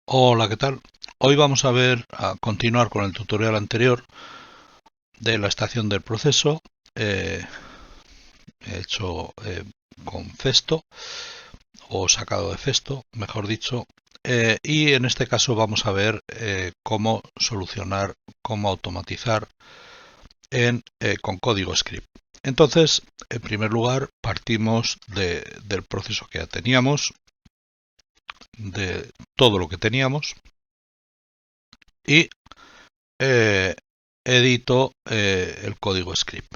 Hola, ¿qué tal? Hoy vamos a continuar con el tutorial anterior de la estación del proceso, eh, hecho con Festo, o sacado de Festo, mejor dicho, y en este caso vamos a ver cómo solucionar, cómo automatizar con código script. Entonces, en primer lugar, partimos del proceso que ya teníamos, de todo lo que teníamos, y eh, edito el código script.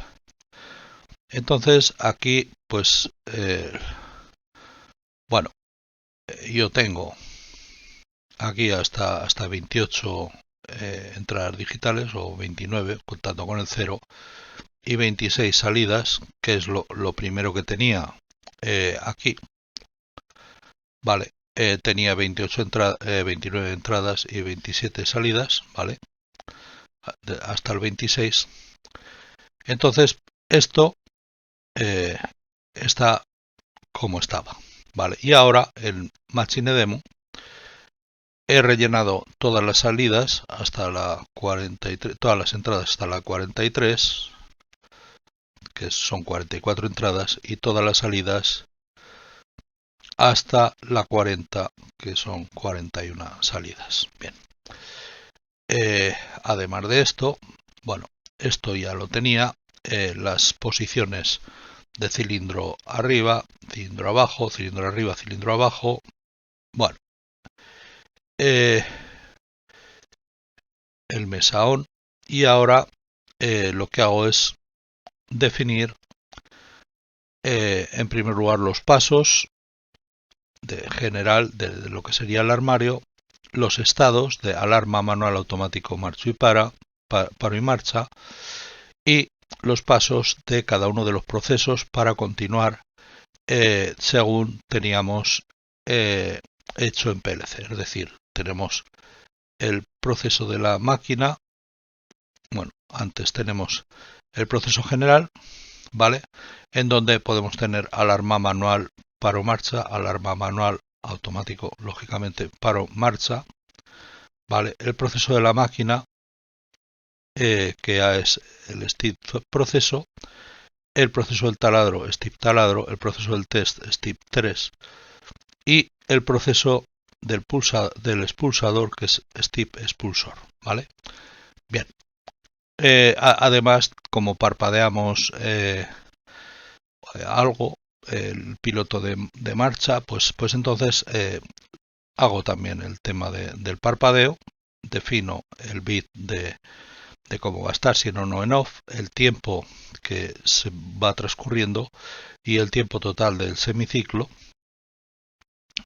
Entonces aquí pues bueno, yo tengo aquí hasta 28 entradas digitales o 29 contando con el 0 y 26 salidas, que es lo primero que tenía aquí. Vale, tenía 29 entradas y 27 salidas, vale, hasta el 26. Entonces esto eh, está como estaba, vale. Y ahora el Machine Demo he rellenado todas las salidas hasta la 43, todas las entradas hasta la 43, que son 44 entradas, y todas las salidas hasta la 40, que son 41 salidas. Bien. Además de esto, bueno, esto ya lo tenía, las posiciones de cilindro arriba, cilindro abajo, cilindro arriba, cilindro abajo. Bueno, el mesaón, y ahora lo que hago es definir en primer lugar los pasos de general de lo que sería el armario, los estados de alarma, manual, automático, marcho y paro y marcha, y los pasos de cada uno de los procesos para continuar según teníamos hecho en PLC. Es decir, tenemos el proceso de la máquina, bueno, antes tenemos el proceso general, ¿vale? En donde podemos tener alarma manual, paro marcha, alarma manual automático, lógicamente paro marcha, ¿vale? El proceso de la máquina, que ya es el STIP proceso, el proceso del taladro, STIP taladro, el proceso del test, STIP 3, y el proceso del expulsador, que es STIP expulsor, ¿vale? Bien. Además, como parpadeamos algo, el piloto de marcha, pues entonces hago también el tema del parpadeo, defino el bit de cómo va a estar, si en on o en off, el tiempo que se va transcurriendo y el tiempo total del semiciclo.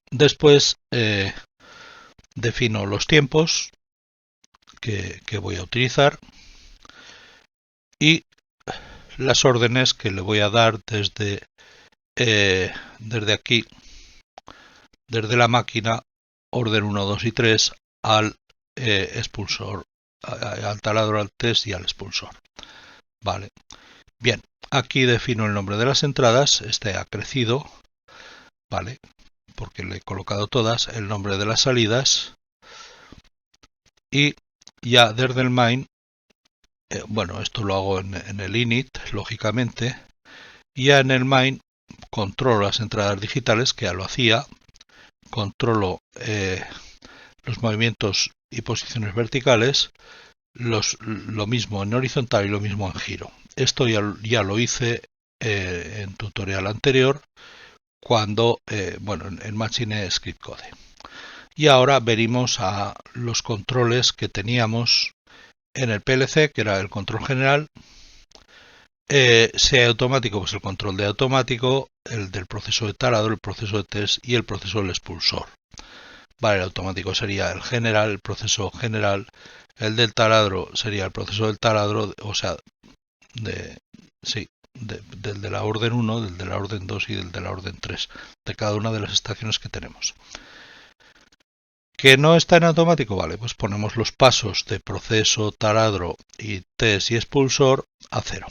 Después defino los tiempos que voy a utilizar y las órdenes que le voy a dar desde aquí, desde la máquina, orden 1, 2 y 3 al expulsor, al taladro, al test y al expulsor. Vale. Bien, aquí defino el nombre de las entradas, este ha crecido, vale, porque le he colocado todas, el nombre de las salidas, y ya desde el main, bueno, esto lo hago en el init, lógicamente, y ya en el main controlo las entradas digitales, que ya lo hacía, controlo los movimientos y posiciones verticales, lo mismo en horizontal y lo mismo en giro. Esto ya lo hice en tutorial anterior, cuando, bueno, en Machine Script Code. Y ahora venimos a los controles que teníamos en el PLC, que era el control general, sea automático, pues el control de automático, el del proceso de taladro, el proceso de test y el proceso del expulsor. Vale, el automático sería el general, el proceso general, el del taladro sería el proceso del taladro, o sea, sí, del de la orden 1, del de la orden 2 y del de la orden 3, de cada una de las estaciones que tenemos. ¿Que no está en automático? Vale, pues ponemos los pasos de proceso, taladro y test y expulsor a 0.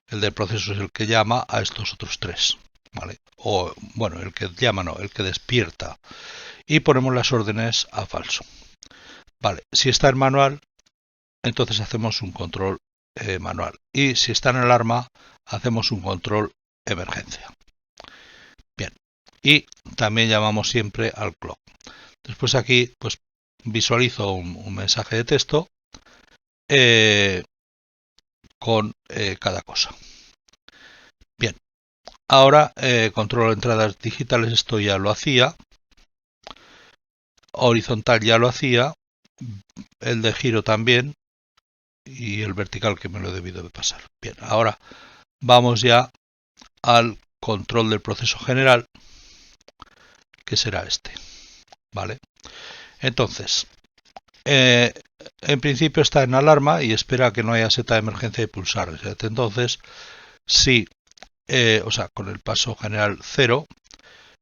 El del proceso es el que llama a estos otros tres. ¿vale? O bueno, el que llama no, el que despierta. Y ponemos las órdenes a falso. Vale, si está en manual, entonces hacemos un control manual. Y si está en alarma, hacemos un control emergencia. Bien, y también llamamos siempre al clock. Después aquí, pues visualizo un mensaje de texto con cada cosa. Bien, ahora controlo entradas digitales, esto ya lo hacía. Horizontal ya lo hacía. El de giro también. Y el vertical que me lo he debido de pasar. Bien, ahora vamos ya al control del proceso general, que será este. ¿Vale? Entonces, en principio está en alarma y espera que no haya seta de emergencia y pulsar reset. Entonces, si, o sea, con el paso general 0,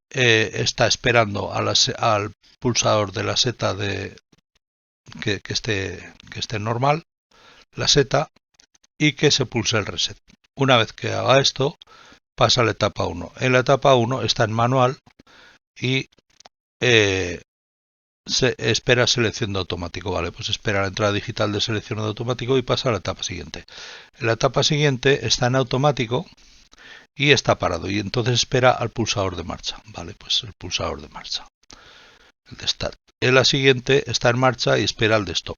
está esperando al pulsador de la seta que esté normal, la seta, y que se pulse el reset. Una vez que haga esto, pasa a la etapa 1. En la etapa 1 está en manual y se espera selección de automático. Vale, pues espera la entrada digital de selección de automático y pasa a la etapa siguiente. En la etapa siguiente está en automático y está parado, y entonces espera al pulsador de marcha. Vale, pues el pulsador de marcha, el de start. En la siguiente está en marcha y espera al de stop.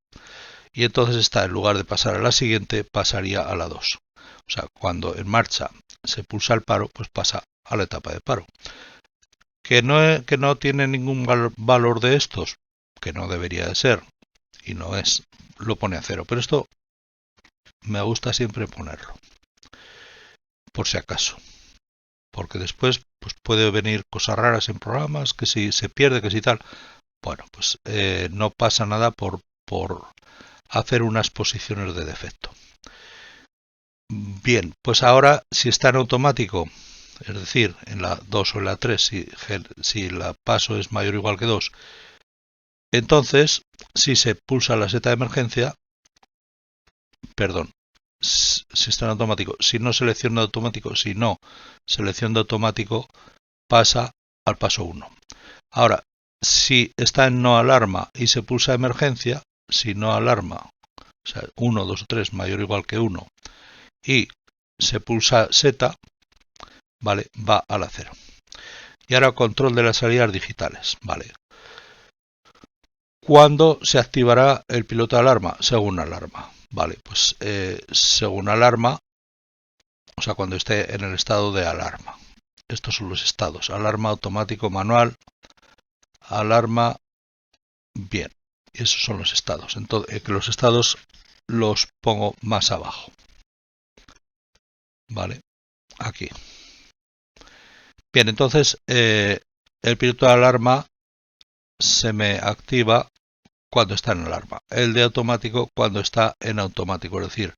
Y entonces está, en lugar de pasar a la siguiente, pasaría a la 2. O sea, cuando en marcha se pulsa el paro, pues pasa a la etapa de paro. Que no tiene ningún valor de estos, que no debería de ser, y no es, lo pone a 0. Pero esto me gusta siempre ponerlo, por si acaso. Porque después pues puede venir cosas raras en programas, que si se pierde, que si tal. Bueno, pues no pasa nada por hacer unas posiciones de defecto. Bien, pues ahora si está en automático, es decir, en la 2 o en la 3, si la paso es mayor o igual que 2, entonces si se pulsa la seta de emergencia, perdón, si está en automático, si no selecciona automático, si no selecciona automático, pasa al paso 1. Ahora, si está en no alarma y se pulsa emergencia, si no alarma, o sea, 1, 2 o 3 mayor o igual que 1, y se pulsa seta, vale, va a la 0. Y ahora control de las salidas digitales, vale. ¿Cuándo se activará el piloto de alarma? Según alarma, vale, pues según alarma, o sea, cuando esté en el estado de alarma. Estos son los estados: alarma, automático, manual, alarma, bien. Y esos son los estados. Entonces, que los estados los pongo más abajo. Vale, aquí. Bien, entonces el piloto de alarma se me activa cuando está en alarma. El de automático cuando está en automático, es decir,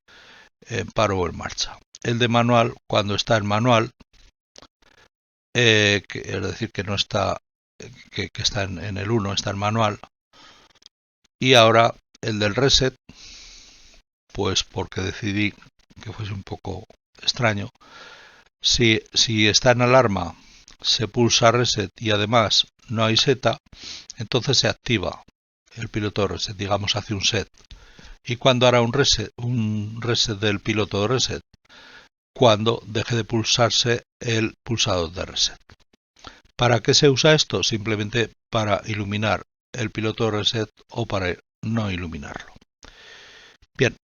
en paro o en marcha. El de manual cuando está en manual, es decir, que no está, que está en el 1, está en manual. Y ahora el del reset, pues porque decidí que fuese un poco extraño. Si está en alarma, se pulsa reset y además no hay seta, entonces se activa el piloto de reset, digamos hace un set. ¿Y cuando hará un reset del piloto de reset? Cuando deje de pulsarse el pulsador de reset. ¿Para qué se usa esto? Simplemente para iluminar el piloto de reset o para no iluminarlo. Bien,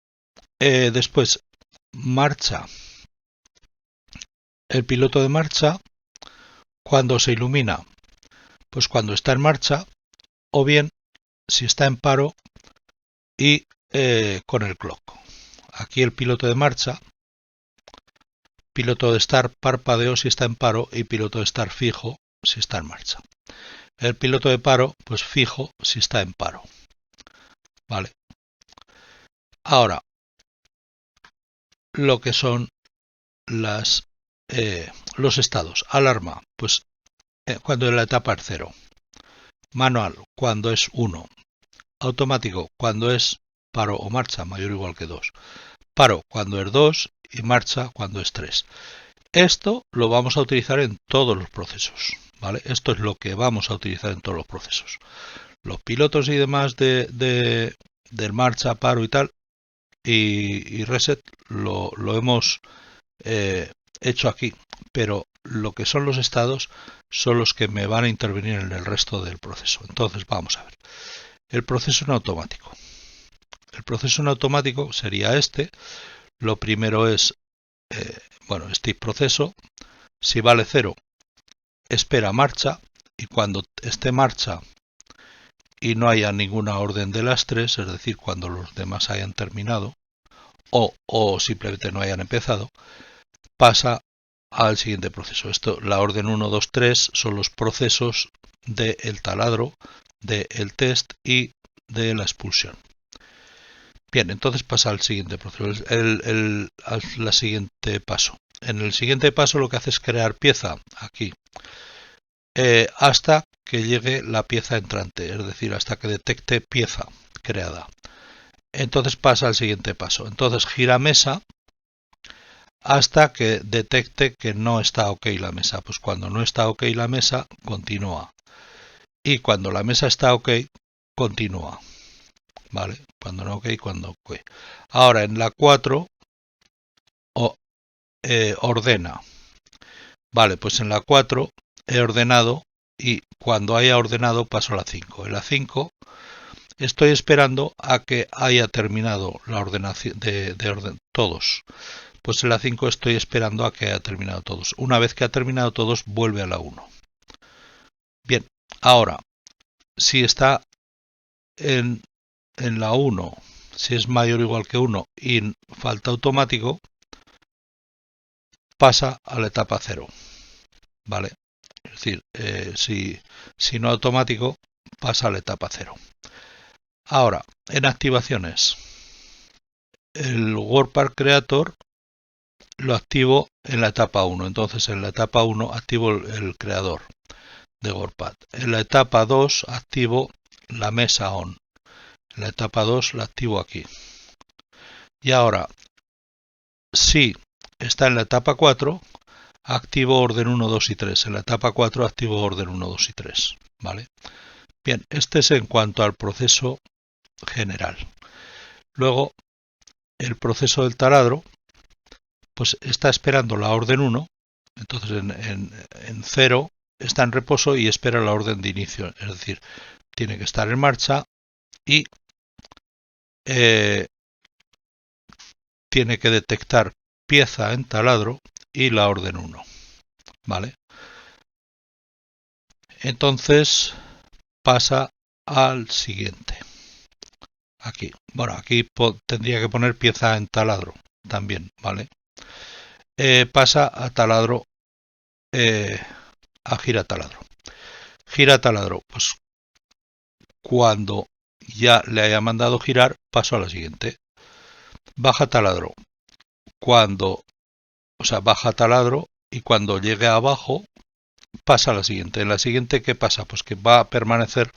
después marcha. El piloto de marcha, ¿cuándo se ilumina? Pues cuando está en marcha, o bien si está en paro y con el clock. Aquí el piloto de marcha, piloto de estar parpadeo si está en paro y piloto de estar fijo si está en marcha. El piloto de paro, pues fijo si está en paro. Vale. Ahora, lo que son los estados. Alarma, pues cuando la etapa es 0. Manual, cuando es 1. Automático, cuando es paro o marcha, mayor o igual que 2. Paro, cuando es 2 y marcha, cuando es 3. Esto lo vamos a utilizar en todos los procesos, ¿vale? Esto es lo que vamos a utilizar en todos los procesos. Los pilotos y demás del marcha, paro y tal, y reset lo hemos hecho aquí, pero lo que son los estados son los que me van a intervenir en el resto del proceso. Entonces vamos a ver. El proceso en automático. El proceso en automático sería este. Lo primero es, bueno, este proceso. Si vale 0, espera marcha, y cuando esté marcha y no haya ninguna orden de las 3, es decir, cuando los demás hayan terminado o simplemente no hayan empezado, pasa al siguiente proceso. Esto, la orden 1, 2, 3 son los procesos del taladro, del test y de la expulsión. Bien, entonces pasa al siguiente proceso, al siguiente paso. En el siguiente paso lo que hace es crear pieza aquí, hasta que llegue la pieza entrante, es decir, hasta que detecte pieza creada. Entonces pasa al siguiente paso. Entonces gira mesa hasta que detecte que no está ok la mesa. Pues cuando no está ok la mesa, continúa. Y cuando la mesa está ok, continúa. ¿Vale? Cuando no ok, cuando ok. Ahora en la 4 ordena. Vale, pues en la 4 he ordenado y cuando haya ordenado paso a la 5. En la 5 estoy esperando a que haya terminado la ordenación de todos. Pues en la 5 estoy esperando a que haya terminado todos. Una vez que ha terminado todos, vuelve a la 1. Bien, ahora, si está en la 1, si es mayor o igual que 1 y falta automático, pasa a la etapa 0. ¿Vale? Es decir, si no automático, pasa a la etapa 0. Ahora, en activaciones, el WordPad Creator lo activo en la etapa 1. Entonces, en la etapa 1 activo el creador de WordPad. En la etapa 2 activo la mesa on. En la etapa 2 la activo aquí. Y ahora, si está en la etapa 4, activo orden 1, 2 y 3. En la etapa 4 activo orden 1, 2 y 3. ¿Vale? Bien, este es en cuanto al proceso general. Luego, el proceso del taladro, pues está esperando la orden 1. Entonces en 0 está en reposo y espera la orden de inicio. Es decir, tiene que estar en marcha y tiene que detectar pieza en taladro y la orden 1. ¿Vale? Entonces pasa al siguiente. Aquí. Bueno, aquí tendría que poner pieza en taladro también. ¿Vale? Pasa a taladro, a gira taladro. Gira taladro. Pues cuando ya le haya mandado girar, paso a la siguiente. Baja taladro. Baja taladro y cuando llegue abajo pasa a la siguiente. En la siguiente, ¿qué pasa? Pues que va a permanecer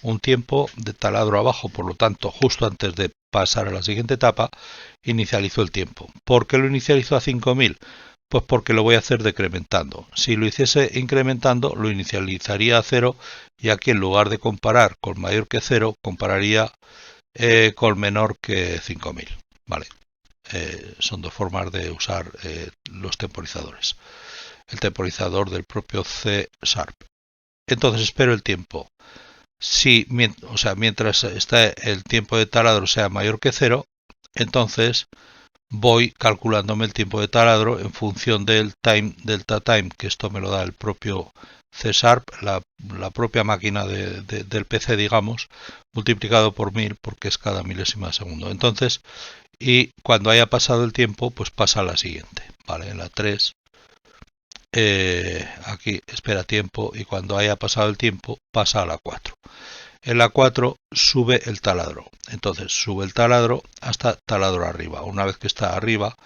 un tiempo de taladro abajo, por lo tanto, justo antes de pasar a la siguiente etapa, inicializo el tiempo. ¿Por qué lo inicializo a 5000? Pues porque lo voy a hacer decrementando. Si lo hiciese incrementando, lo inicializaría a 0 y aquí en lugar de comparar con mayor que 0, compararía con menor que 5000. Vale. Son dos formas de usar los temporizadores. El temporizador del propio C#. Entonces espero el tiempo. Mientras está el tiempo de taladro sea mayor que 0, entonces voy calculándome el tiempo de taladro en función del time, delta time, que esto me lo da el propio C#, la propia máquina del PC, digamos, multiplicado por 1000, porque es cada milésima de segundo. Entonces, y cuando haya pasado el tiempo, pues pasa a la siguiente. ¿Vale? En la 3, aquí espera tiempo y cuando haya pasado el tiempo, pasa a la 4. En la 4 sube el taladro. Entonces sube el taladro hasta taladro arriba. Una vez que está arriba,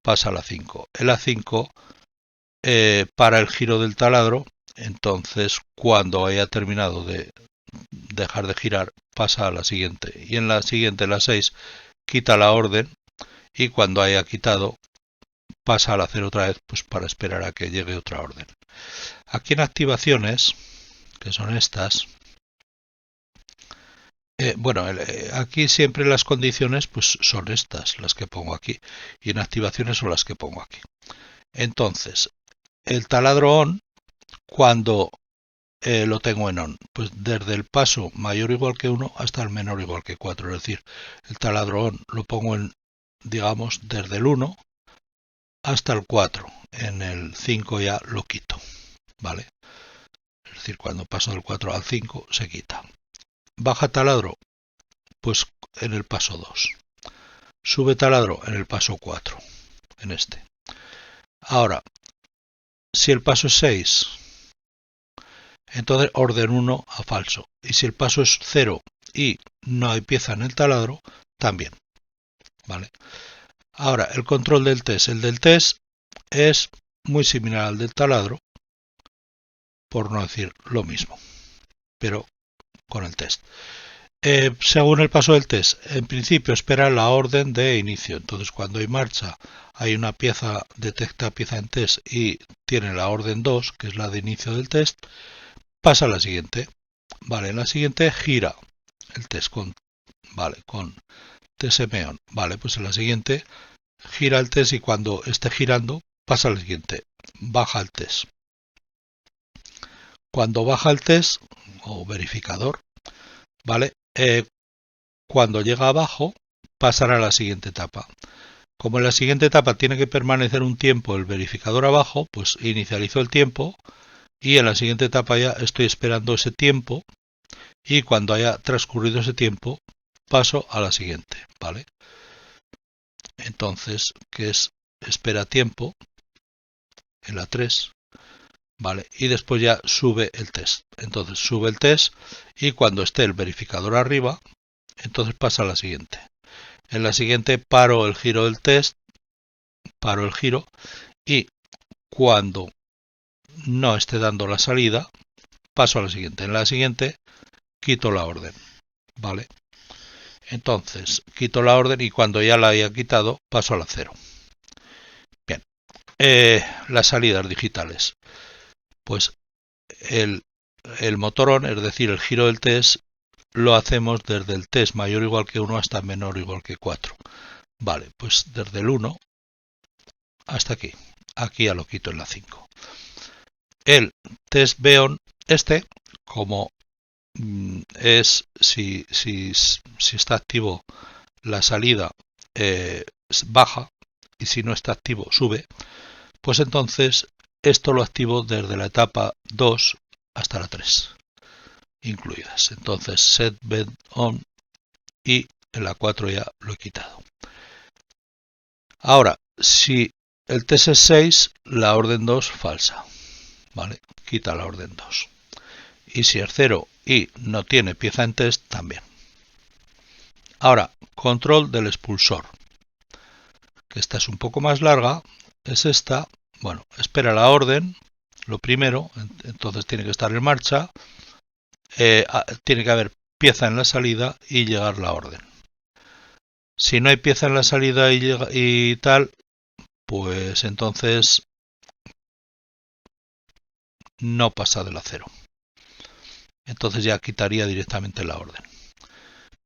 pasa a la 5. En la 5 para el giro del taladro. Entonces cuando haya terminado de dejar de girar, pasa a la siguiente. Y en la siguiente, la 6, quita la orden y cuando haya quitado, pasa a la 0 otra vez, pues para esperar a que llegue otra orden. Aquí en activaciones, que son estas, aquí siempre las condiciones pues son estas, las que pongo aquí, y en activaciones son las que pongo aquí. Entonces, el taladro on, cuando lo tengo en on, pues desde el paso mayor o igual que 1 hasta el menor o igual que 4, es decir, el taladro on lo pongo en, digamos, desde el 1 hasta el 4, en el 5 ya lo quito, ¿vale? Es decir, cuando paso del 4 al 5 se quita. Baja taladro, pues en el paso 2. Sube taladro en el paso 4, en este. Ahora, si el paso es 6, entonces orden 1 a falso. Y si el paso es 0 y no hay pieza en el taladro, también. ¿Vale? Ahora, el control del test. El del test es muy similar al del taladro, por no decir lo mismo, pero con el test. Según el paso del test, en principio espera la orden de inicio. Entonces, cuando hay marcha, hay una pieza, detecta pieza en test y tiene la orden 2, que es la de inicio del test, pasa a la siguiente. Vale, en la siguiente gira el test con TSM-on. Vale, pues en la siguiente gira el test y cuando esté girando pasa a la siguiente. Baja el test. Cuando baja el test o verificador, vale, cuando llega abajo pasará a la siguiente etapa. Como en la siguiente etapa tiene que permanecer un tiempo el verificador abajo, pues inicializo el tiempo y en la siguiente etapa ya estoy esperando ese tiempo y cuando haya transcurrido ese tiempo paso a la siguiente, ¿vale? Entonces, que es espera tiempo en la 3, ¿vale? Y después ya sube el test. Entonces sube el test y cuando esté el verificador arriba, entonces pasa a la siguiente. En la siguiente paro el giro del test, paro el giro y cuando no esté dando la salida, paso a la siguiente. En la siguiente quito la orden, ¿vale? Entonces quito la orden y cuando ya la haya quitado, paso a la 0. Bien, las salidas digitales. Pues el motor on, es decir, el giro del test, lo hacemos desde el test mayor o igual que 1 hasta menor o igual que 4. Vale, pues desde el 1 hasta aquí. Aquí ya lo quito en la 5. El test B-on, como es si está activo la salida baja y si no está activo sube, pues entonces esto lo activo desde la etapa 2 hasta la 3 incluidas. Entonces set bed on y en la 4 ya lo he quitado. Ahora, si el test es 6, la orden 2 falsa, ¿vale? Quita la orden 2. Y si es 0 y no tiene pieza en test, también. Ahora, control del expulsor, que esta es un poco más larga, es esta. Bueno, espera la orden, lo primero, entonces tiene que estar en marcha, tiene que haber pieza en la salida y llegar la orden. Si no hay pieza en la salida y tal, pues entonces no pasa de la 0. Entonces ya quitaría directamente la orden.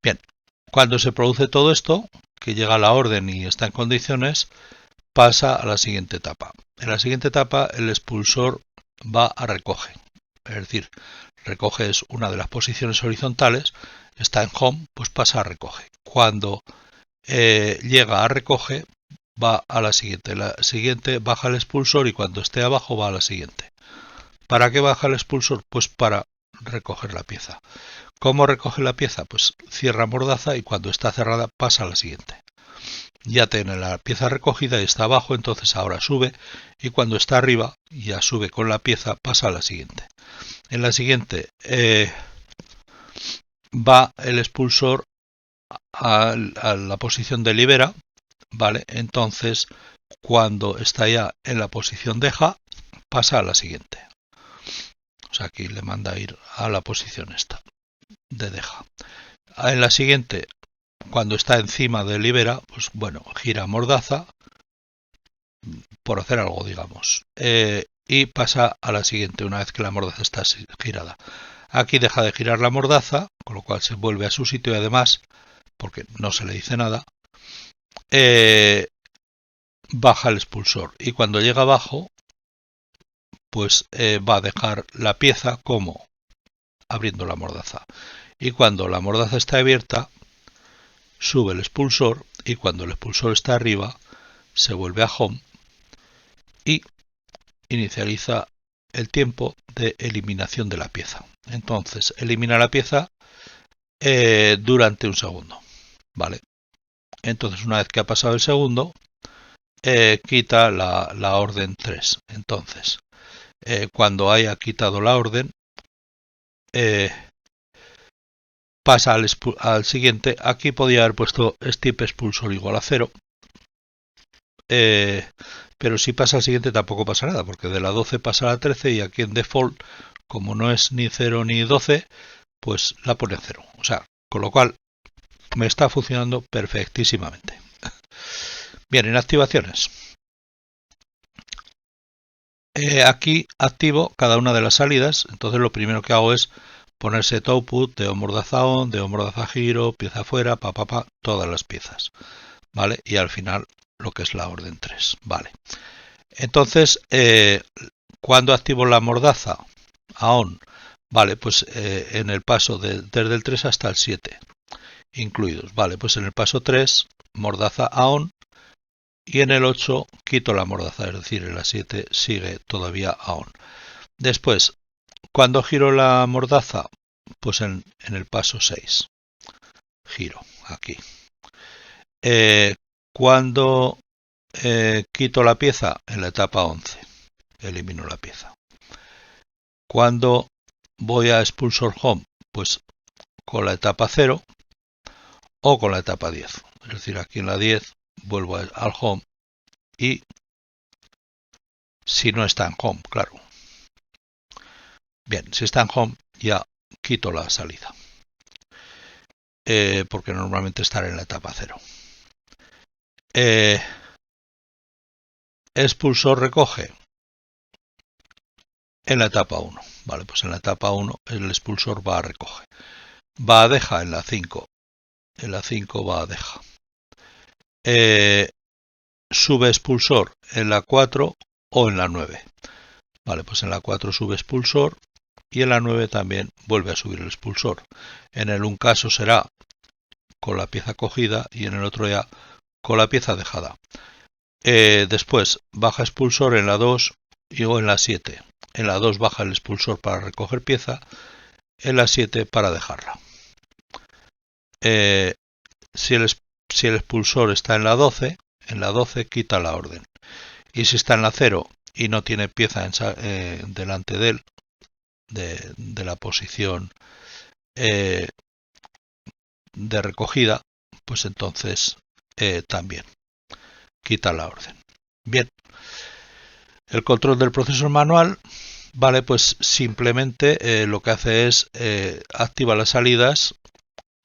Bien, cuando se produce todo esto, que llega la orden y está en condiciones, pasa a la siguiente etapa. En la siguiente etapa el expulsor va a recoge, es decir, recoge es una de las posiciones horizontales, está en home, pues pasa a recoge. Cuando llega a recoge, va a la siguiente. La siguiente baja el expulsor y cuando esté abajo va a la siguiente. ¿Para qué baja el expulsor? Pues para recoger la pieza. ¿Cómo recoge la pieza? Pues cierra mordaza y cuando está cerrada pasa a la siguiente. Ya tiene la pieza recogida y está abajo, entonces ahora sube y cuando está arriba ya sube con la pieza, pasa a la siguiente. En la siguiente va el expulsor a la posición de libera, ¿vale? Entonces cuando está ya en la posición deja, pasa a la siguiente. O sea, aquí le manda a ir a la posición esta de deja. En la siguiente, cuando está encima de libera, pues bueno, gira mordaza, por hacer algo, digamos. Y pasa a la siguiente una vez que la mordaza está girada. Aquí deja de girar la mordaza, con lo cual se vuelve a su sitio y además, porque no se le dice nada, baja el expulsor. Y cuando llega abajo, pues va a dejar la pieza como abriendo la mordaza. Y cuando la mordaza está abierta, sube el expulsor y cuando el expulsor está arriba, se vuelve a home y inicializa el tiempo de eliminación de la pieza. Entonces, elimina la pieza durante un segundo. ¿Vale? Entonces, una vez que ha pasado el segundo, quita la orden 3. Entonces, cuando haya quitado la orden, pasa al siguiente. Aquí podía haber puesto step expulsor igual a 0. Pero si pasa al siguiente tampoco pasa nada, porque de la 12 pasa a la 13 y aquí en default, como no es ni 0 ni 12, pues la pone a 0. O sea, con lo cual me está funcionando perfectísimamente. Bien, en activaciones. Aquí activo cada una de las salidas, entonces lo primero que hago es poner set output de mordaza on, de mordaza giro, pieza fuera, todas las piezas, ¿vale? Y al final lo que es la orden 3, ¿vale? Entonces, cuando activo la mordaza a on, vale, pues en el paso desde el 3 hasta el 7 incluidos, vale, pues en el paso 3, mordaza a on, y en el 8 quito la mordaza, es decir, en la 7 sigue todavía a on. Después, cuando giro la mordaza, pues en el paso 6, giro aquí. Cuando quito la pieza, en la etapa 11, elimino la pieza. Cuando voy a expulsor home, pues con la etapa 0 o con la etapa 10. Es decir, aquí en la 10 vuelvo al home y si no está en home, claro. Bien, si está en home ya quito la salida. Porque normalmente estará en la etapa 0. Expulsor recoge en la etapa 1. Vale, pues en la etapa 1 el expulsor va a recoger. Va a dejar en la 5. En la 5 va a dejar. Sube expulsor en la 4 o en la 9. Vale, pues en la 4 sube expulsor y en la 9 también vuelve a subir el expulsor. En el un caso será con la pieza cogida y en el otro ya con la pieza dejada. Después baja expulsor en la 2 o en la 7. En la 2 baja el expulsor para recoger pieza, en la 7 para dejarla. Si el expulsor está en la 12 quita la orden. Y si está en la 0 y no tiene pieza delante de él, de la posición de recogida, pues entonces también quita la orden. Bien, el control del proceso manual, vale, pues simplemente lo que hace es activa las salidas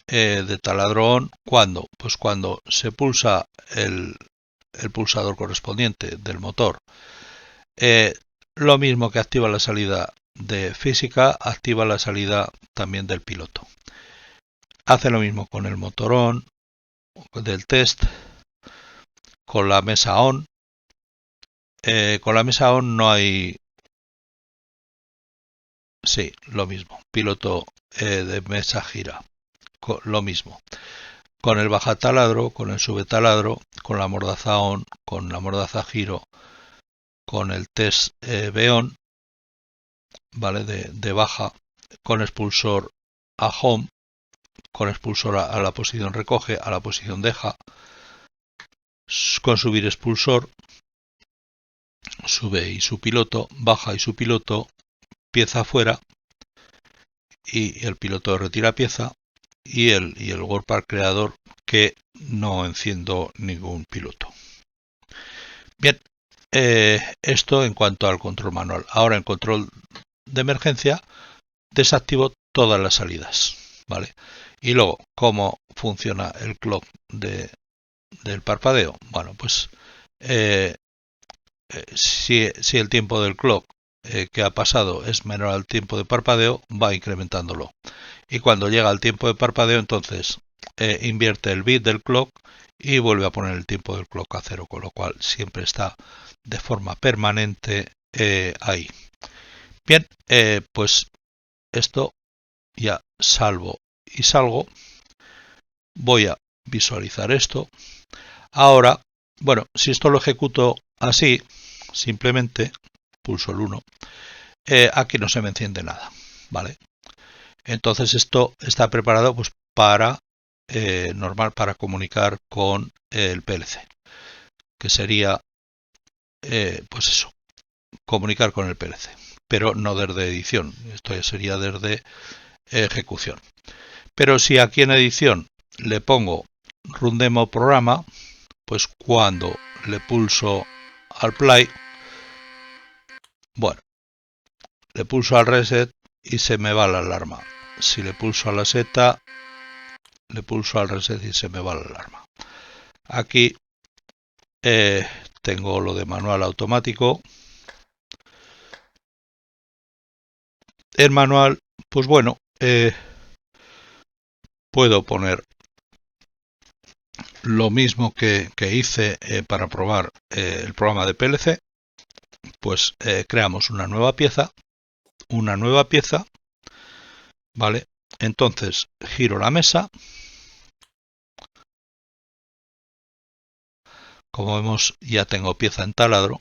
de taladro on. ¿Cuándo? Pues cuando se pulsa el pulsador correspondiente del motor. Lo mismo que activa la salida de física, activa la salida también del piloto. Hace lo mismo con el motor on del test, con la mesa on. Con la mesa on no hay... Sí, lo mismo. Piloto de mesa gira. Lo mismo. Con el baja taladro, con el sube taladro, con la mordaza on, con la mordaza giro, con el test B-on, ¿vale? De baja, con expulsor a home, con expulsor a la posición recoge, a la posición deja, con subir expulsor, sube y su piloto, baja y su piloto, pieza afuera y el piloto retira pieza y el WordPad creador que no enciendo ningún piloto. Bien, esto en cuanto al control manual. Ahora en control de emergencia desactivo todas las salidas, ¿vale? Y luego, ¿cómo funciona el clock del parpadeo? Bueno, pues si el tiempo del clock que ha pasado es menor al tiempo de parpadeo, va incrementándolo. Y cuando llega al tiempo de parpadeo, entonces invierte el bit del clock y vuelve a poner el tiempo del clock a 0, con lo cual siempre está de forma permanente ahí. Bien, pues esto ya salvo y salgo. Voy a visualizar esto. Ahora, bueno, si esto lo ejecuto así, simplemente pulso el 1, aquí no se me enciende nada, ¿vale? Entonces esto está preparado pues para normal para comunicar con el PLC, que sería pues eso, comunicar con el PLC, pero no desde edición, esto ya sería desde ejecución. Pero si aquí en edición le pongo run demo programa, pues cuando le pulso al play, bueno, le pulso al reset y se me va la alarma. Si le pulso a la seta, le pulso al reset y se me va la alarma. Aquí tengo lo de manual automático. El manual, pues bueno, puedo poner lo mismo que hice para probar el programa de PLC. Pues creamos una nueva pieza, ¿vale? Entonces giro la mesa. Como vemos, ya tengo pieza en taladro.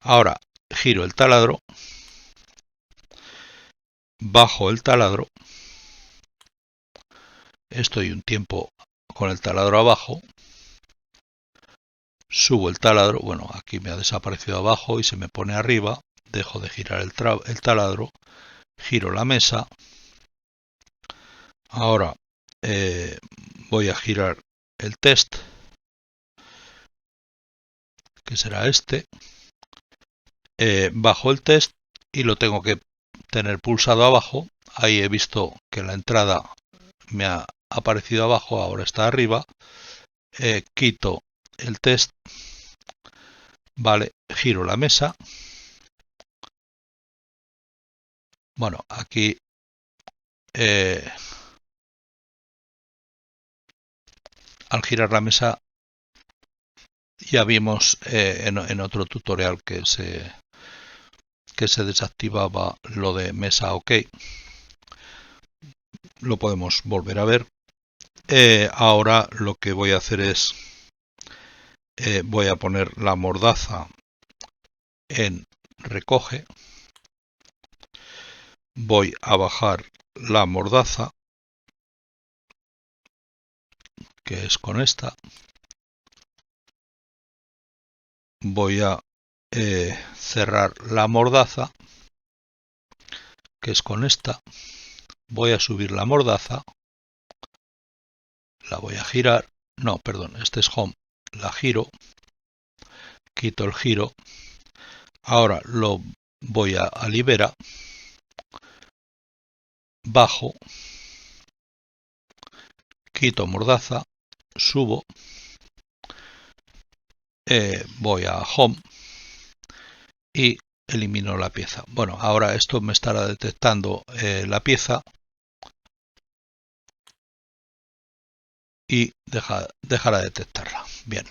Ahora giro el taladro, bajo el taladro, estoy un tiempo con el taladro abajo, subo el taladro, bueno, aquí me ha desaparecido abajo y se me pone arriba, dejo de girar el taladro, giro la mesa. Ahora voy a girar el test, que será este, bajo el test y lo tengo que tener pulsado abajo. Ahí he visto que la entrada me ha aparecido abajo, ahora está arriba. Quito el test, vale, giro la mesa. Bueno, aquí al girar la mesa ya vimos en otro tutorial que se desactivaba lo de mesa OK. Lo podemos volver a ver. Ahora lo que voy a hacer es voy a poner la mordaza en recoge, voy a bajar la mordaza, que es con esta, voy a cerrar la mordaza, que es con esta, voy a subir la mordaza, la voy a girar, no, perdón, este es home, la giro, quito el giro, ahora lo voy a libera, bajo, quito mordaza, subo, voy a home y elimino la pieza. Bueno, ahora esto me estará detectando la pieza y dejará de detectarla. Bien.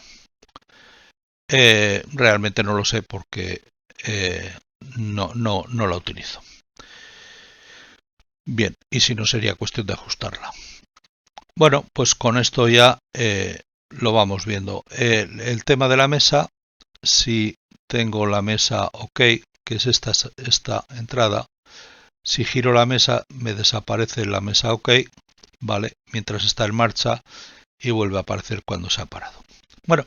Realmente no lo sé porque no la utilizo. Bien, y si no sería cuestión de ajustarla. Bueno, pues con esto ya lo vamos viendo. El tema de la mesa, si tengo la mesa OK, que es esta entrada, si giro la mesa me desaparece la mesa OK, ¿vale? Mientras está en marcha y vuelve a aparecer cuando se ha parado. Bueno,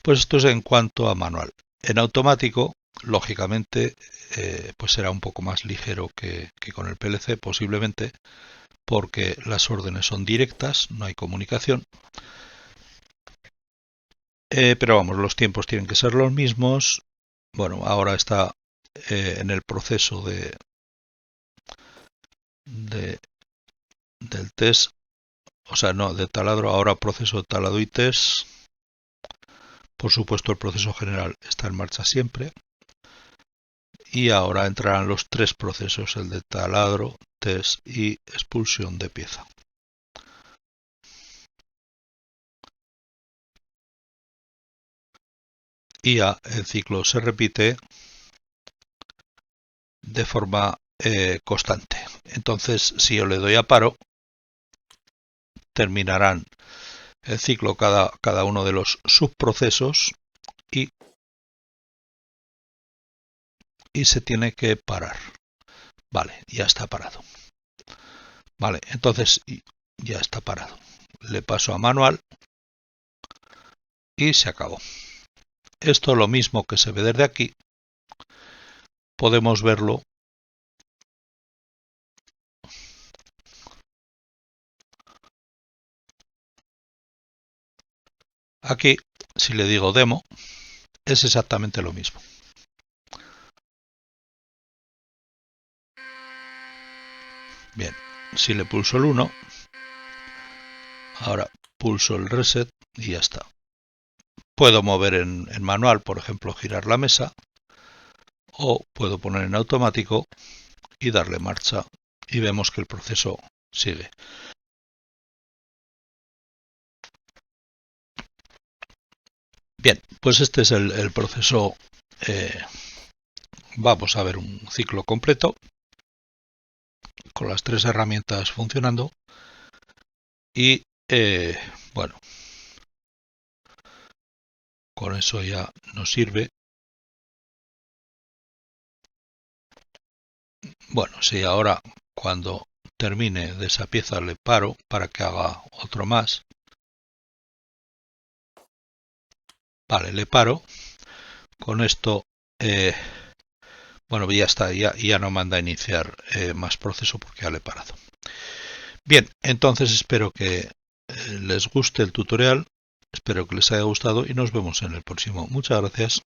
pues esto es en cuanto a manual. En automático, lógicamente, pues será un poco más ligero que con el PLC, posiblemente, porque las órdenes son directas, no hay comunicación. Pero vamos, los tiempos tienen que ser los mismos. Bueno, ahora está en el proceso del test, o sea, no, de taladro, ahora proceso de taladro y test. Por supuesto, el proceso general está en marcha siempre. Y ahora entrarán los tres procesos, el de taladro, test y expulsión de pieza. Y ya el ciclo se repite de forma constante. Entonces, si yo le doy a paro, terminarán el ciclo cada uno de los subprocesos y se tiene que parar. Vale, ya está parado. Vale, entonces ya está parado. Le paso a manual y se acabó. Esto lo mismo que se ve desde aquí, podemos verlo aquí. Si le digo demo, es exactamente lo mismo. Bien, si le pulso el 1, ahora pulso el reset y ya está. Puedo mover en manual, por ejemplo, girar la mesa, o puedo poner en automático y darle marcha y vemos que el proceso sigue. Bien, pues este es el proceso. Vamos a ver un ciclo completo con las tres herramientas funcionando y bueno, con eso ya nos sirve. Bueno, si ahora cuando termine de esa pieza le paro para que haga otro más. Vale, le paro. Con esto, bueno, ya está, ya no manda a iniciar más proceso porque ya le he parado. Bien, entonces espero que les guste el tutorial, espero que les haya gustado y nos vemos en el próximo. Muchas gracias.